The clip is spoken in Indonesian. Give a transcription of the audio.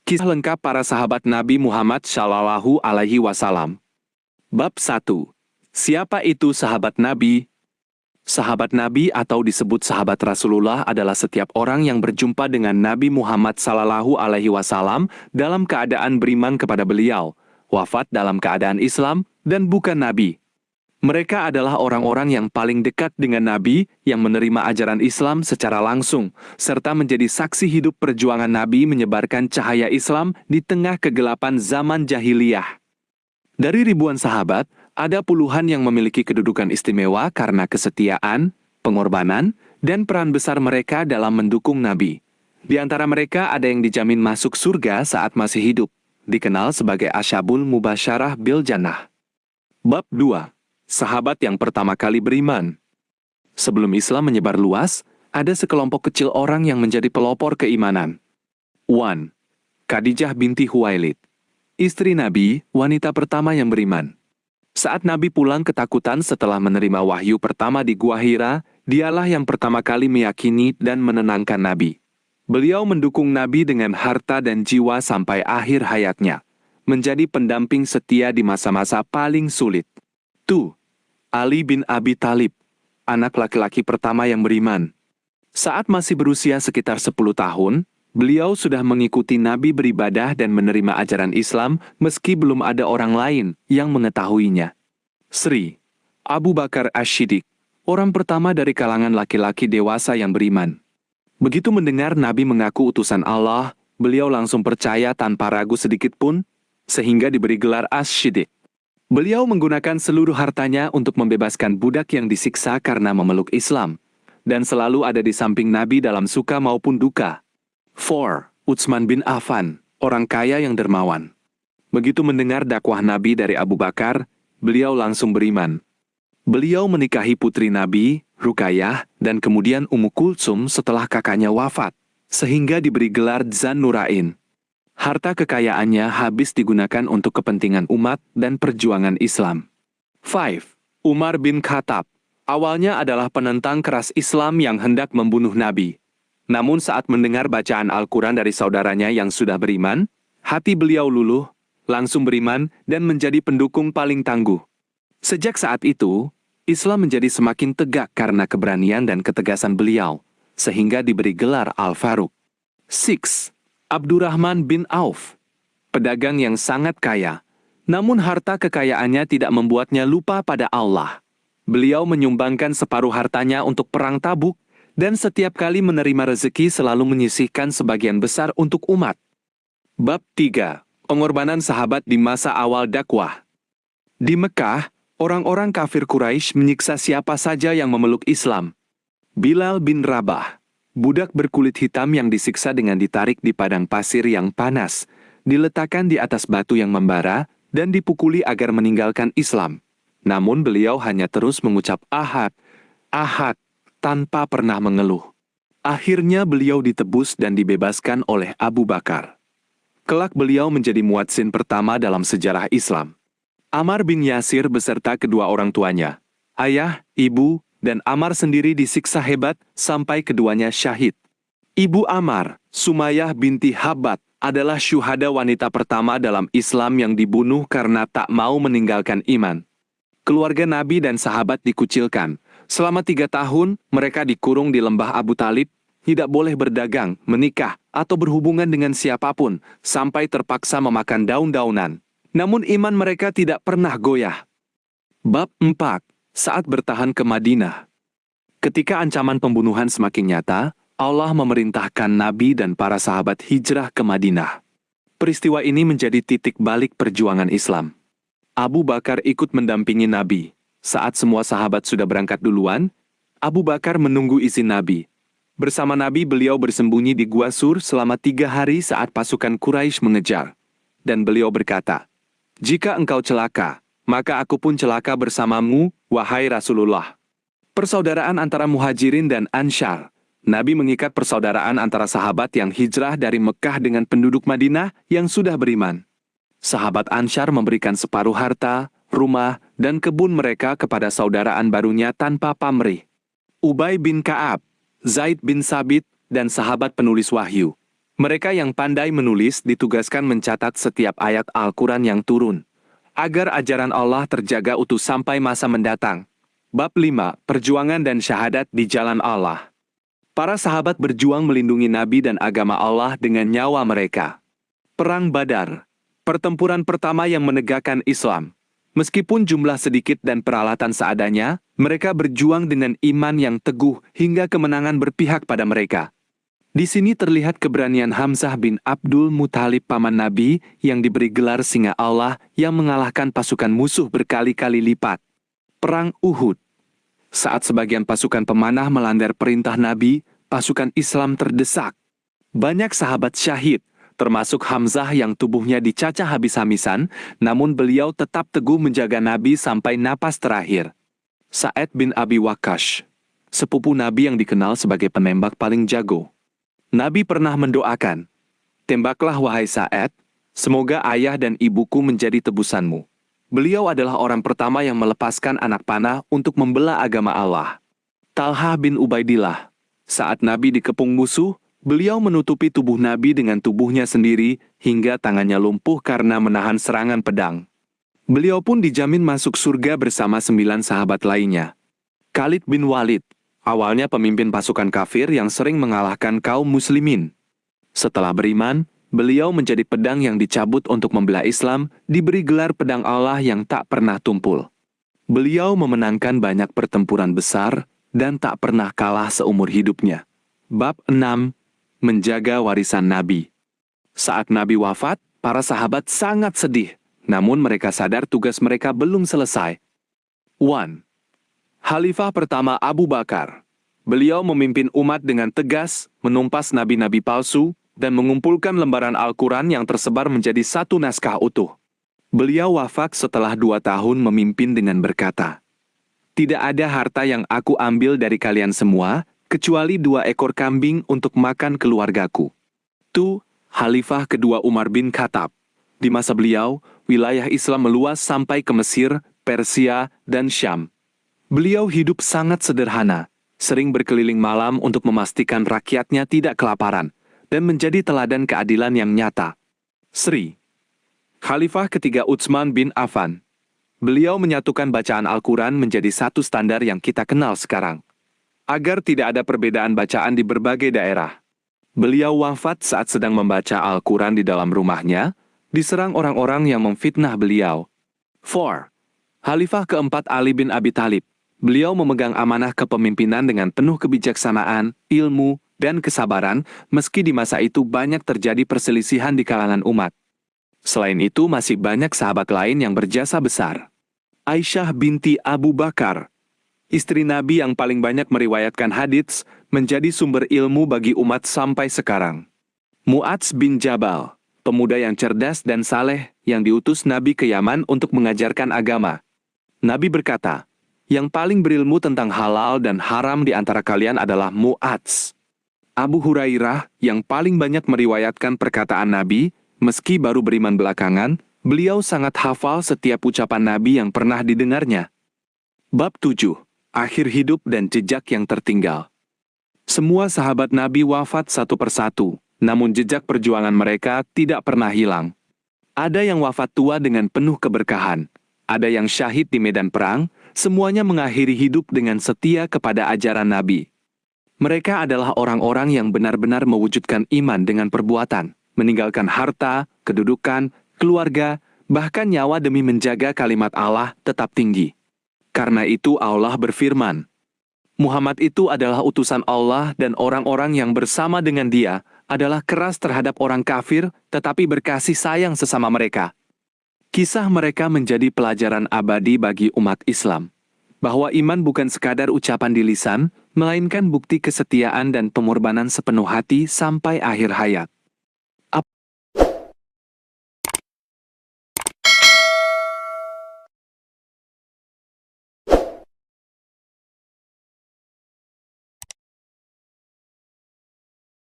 Kisah lengkap para sahabat Nabi Muhammad Shallallahu Alaihi Wasallam. Bab 1. Siapa itu sahabat Nabi? Sahabat Nabi atau disebut sahabat Rasulullah adalah setiap orang yang berjumpa dengan Nabi Muhammad Shallallahu Alaihi Wasallam dalam keadaan beriman kepada beliau, wafat dalam keadaan Islam, dan bukan Nabi. Mereka adalah orang-orang yang paling dekat dengan Nabi yang menerima ajaran Islam secara langsung, serta menjadi saksi hidup perjuangan Nabi menyebarkan cahaya Islam di tengah kegelapan zaman jahiliyah. Dari ribuan sahabat, ada puluhan yang memiliki kedudukan istimewa karena kesetiaan, pengorbanan, dan peran besar mereka dalam mendukung Nabi. Di antara mereka ada yang dijamin masuk surga saat masih hidup, dikenal sebagai Asyabul Mubasyarah bil Jannah. Bab 2. Sahabat yang pertama kali beriman. Sebelum Islam menyebar luas, ada sekelompok kecil orang yang menjadi pelopor keimanan. 1. Khadijah binti Khuwailid. Istri Nabi, wanita pertama yang beriman. Saat Nabi pulang ketakutan setelah menerima wahyu pertama di Gua Hira, dialah yang pertama kali meyakini dan menenangkan Nabi. Beliau mendukung Nabi dengan harta dan jiwa sampai akhir hayatnya, menjadi pendamping setia di masa-masa paling sulit. 2. Ali bin Abi Thalib, anak laki-laki pertama yang beriman. Saat masih berusia sekitar 10 tahun, beliau sudah mengikuti Nabi beribadah dan menerima ajaran Islam meski belum ada orang lain yang mengetahuinya. Sri, Abu Bakar Asy-Siddiq, orang pertama dari kalangan laki-laki dewasa yang beriman. Begitu mendengar Nabi mengaku utusan Allah, beliau langsung percaya tanpa ragu sedikit pun, sehingga diberi gelar Asy-Siddiq. Beliau menggunakan seluruh hartanya untuk membebaskan budak yang disiksa karena memeluk Islam, dan selalu ada di samping Nabi dalam suka maupun duka. 4. Utsman bin Affan, orang kaya yang dermawan. Begitu mendengar dakwah Nabi dari Abu Bakar, beliau langsung beriman. Beliau menikahi putri Nabi, Ruqayyah, dan kemudian Ummu Kulsum setelah kakaknya wafat, sehingga diberi gelar Dzan Nurain. Harta kekayaannya habis digunakan untuk kepentingan umat dan perjuangan Islam. 5. Umar bin Khattab, awalnya adalah penentang keras Islam yang hendak membunuh Nabi. Namun saat mendengar bacaan Al-Quran dari saudaranya yang sudah beriman, hati beliau luluh, langsung beriman dan menjadi pendukung paling tangguh. Sejak saat itu, Islam menjadi semakin tegak karena keberanian dan ketegasan beliau, sehingga diberi gelar Al-Faruq. 6. Abdurrahman bin Auf, pedagang yang sangat kaya, namun harta kekayaannya tidak membuatnya lupa pada Allah. Beliau menyumbangkan separuh hartanya untuk perang Tabuk, dan setiap kali menerima rezeki selalu menyisihkan sebagian besar untuk umat. Bab 3. Pengorbanan sahabat di masa awal dakwah. Di Mekah, orang-orang kafir Quraisy menyiksa siapa saja yang memeluk Islam. Bilal bin Rabah, budak berkulit hitam yang disiksa dengan ditarik di padang pasir yang panas, diletakkan di atas batu yang membara, dan dipukuli agar meninggalkan Islam. Namun beliau hanya terus mengucap Ahad, Ahad, tanpa pernah mengeluh. Akhirnya beliau ditebus dan dibebaskan oleh Abu Bakar. Kelak beliau menjadi muadzin pertama dalam sejarah Islam. Ammar bin Yasir beserta kedua orang tuanya, ayah, ibu, dan Ammar sendiri disiksa hebat sampai keduanya syahid. Ibu Ammar, Sumayyah binti Habbat, adalah syuhada wanita pertama dalam Islam yang dibunuh karena tak mau meninggalkan iman. Keluarga Nabi dan sahabat dikucilkan. Selama 3 tahun, mereka dikurung di lembah Abu Talib, tidak boleh berdagang, menikah, atau berhubungan dengan siapapun, sampai terpaksa memakan daun-daunan. Namun iman mereka tidak pernah goyah. Bab 4. Saat bertahan ke Madinah. Ketika ancaman pembunuhan semakin nyata, Allah memerintahkan Nabi dan para sahabat hijrah ke Madinah. Peristiwa ini menjadi titik balik perjuangan Islam. Abu Bakar ikut mendampingi Nabi. Saat semua sahabat sudah berangkat duluan, Abu Bakar menunggu izin Nabi. Bersama Nabi beliau bersembunyi di Gua Sur selama 3 hari saat pasukan Quraisy mengejar. Dan beliau berkata, "Jika engkau celaka, maka aku pun celaka bersamamu, wahai Rasulullah." Persaudaraan antara Muhajirin dan Ansyar. Nabi mengikat persaudaraan antara sahabat yang hijrah dari Mekah dengan penduduk Madinah yang sudah beriman. Sahabat Ansyar memberikan separuh harta, rumah, dan kebun mereka kepada saudaraan barunya tanpa pamrih. Ubay bin Ka'ab, Zaid bin Sabit, dan sahabat penulis wahyu. Mereka yang pandai menulis ditugaskan mencatat setiap ayat Al-Quran yang turun, agar ajaran Allah terjaga utuh sampai masa mendatang. Bab 5. Perjuangan dan syahadat di jalan Allah. Para sahabat berjuang melindungi Nabi dan agama Allah dengan nyawa mereka. Perang Badar, pertempuran pertama yang menegakkan Islam. Meskipun jumlah sedikit dan peralatan seadanya, mereka berjuang dengan iman yang teguh hingga kemenangan berpihak pada mereka. Di sini terlihat keberanian Hamzah bin Abdul Muthalib paman Nabi yang diberi gelar singa Allah yang mengalahkan pasukan musuh berkali-kali lipat. Perang Uhud. Saat sebagian pasukan pemanah melanggar perintah Nabi, pasukan Islam terdesak. Banyak sahabat syahid, termasuk Hamzah yang tubuhnya dicacah habis-habisan, namun beliau tetap teguh menjaga Nabi sampai napas terakhir. Sa'ad bin Abi Waqqas, sepupu Nabi yang dikenal sebagai penembak paling jago. Nabi pernah mendoakan, "Tembaklah wahai Sa'ad, semoga ayah dan ibuku menjadi tebusanmu." Beliau adalah orang pertama yang melepaskan anak panah untuk membela agama Allah. Talha bin Ubaidillah, saat Nabi dikepung musuh, beliau menutupi tubuh Nabi dengan tubuhnya sendiri hingga tangannya lumpuh karena menahan serangan pedang. Beliau pun dijamin masuk surga bersama 9 sahabat lainnya. Khalid bin Walid, awalnya pemimpin pasukan kafir yang sering mengalahkan kaum muslimin. Setelah beriman, beliau menjadi pedang yang dicabut untuk membela Islam, diberi gelar pedang Allah yang tak pernah tumpul. Beliau memenangkan banyak pertempuran besar dan tak pernah kalah seumur hidupnya. Bab 6. Menjaga warisan Nabi. Saat Nabi wafat, para sahabat sangat sedih, namun mereka sadar tugas mereka belum selesai. 1. Khalifah pertama Abu Bakar. Beliau memimpin umat dengan tegas, menumpas nabi-nabi palsu, dan mengumpulkan lembaran Al-Quran yang tersebar menjadi satu naskah utuh. Beliau wafat setelah 2 tahun memimpin dengan berkata, "Tidak ada harta yang aku ambil dari kalian semua, kecuali 2 ekor kambing untuk makan keluargaku." Khalifah kedua Umar bin Khattab. Di masa beliau, wilayah Islam meluas sampai ke Mesir, Persia, dan Syam. Beliau hidup sangat sederhana, sering berkeliling malam untuk memastikan rakyatnya tidak kelaparan, dan menjadi teladan keadilan yang nyata. Sri. Khalifah ketiga Utsman bin Affan. Beliau menyatukan bacaan Al-Quran menjadi satu standar yang kita kenal sekarang, agar tidak ada perbedaan bacaan di berbagai daerah. Beliau wafat saat sedang membaca Al-Quran di dalam rumahnya, diserang orang-orang yang memfitnah beliau. 4. Khalifah keempat Ali bin Abi Thalib. Beliau memegang amanah kepemimpinan dengan penuh kebijaksanaan, ilmu, dan kesabaran, meski di masa itu banyak terjadi perselisihan di kalangan umat. Selain itu, masih banyak sahabat lain yang berjasa besar. Aisyah binti Abu Bakar, istri Nabi yang paling banyak meriwayatkan hadits, menjadi sumber ilmu bagi umat sampai sekarang. Mu'adz bin Jabal, pemuda yang cerdas dan saleh yang diutus Nabi ke Yaman untuk mengajarkan agama. Nabi berkata, "Yang paling berilmu tentang halal dan haram di antara kalian adalah Mu'adz." Abu Hurairah yang paling banyak meriwayatkan perkataan Nabi, meski baru beriman belakangan, beliau sangat hafal setiap ucapan Nabi yang pernah didengarnya. Bab 7. Akhir hidup dan jejak yang tertinggal. Semua sahabat Nabi wafat satu persatu, namun jejak perjuangan mereka tidak pernah hilang. Ada yang wafat tua dengan penuh keberkahan, ada yang syahid di medan perang, semuanya mengakhiri hidup dengan setia kepada ajaran Nabi. Mereka adalah orang-orang yang benar-benar mewujudkan iman dengan perbuatan, meninggalkan harta, kedudukan, keluarga, bahkan nyawa demi menjaga kalimat Allah tetap tinggi. Karena itu Allah berfirman, Muhammad itu adalah utusan Allah dan orang-orang yang bersama dengan dia adalah keras terhadap orang kafir tetapi berkasih sayang sesama mereka. Kisah mereka menjadi pelajaran abadi bagi umat Islam, bahwa iman bukan sekadar ucapan di lisan, melainkan bukti kesetiaan dan pengorbanan sepenuh hati sampai akhir hayat.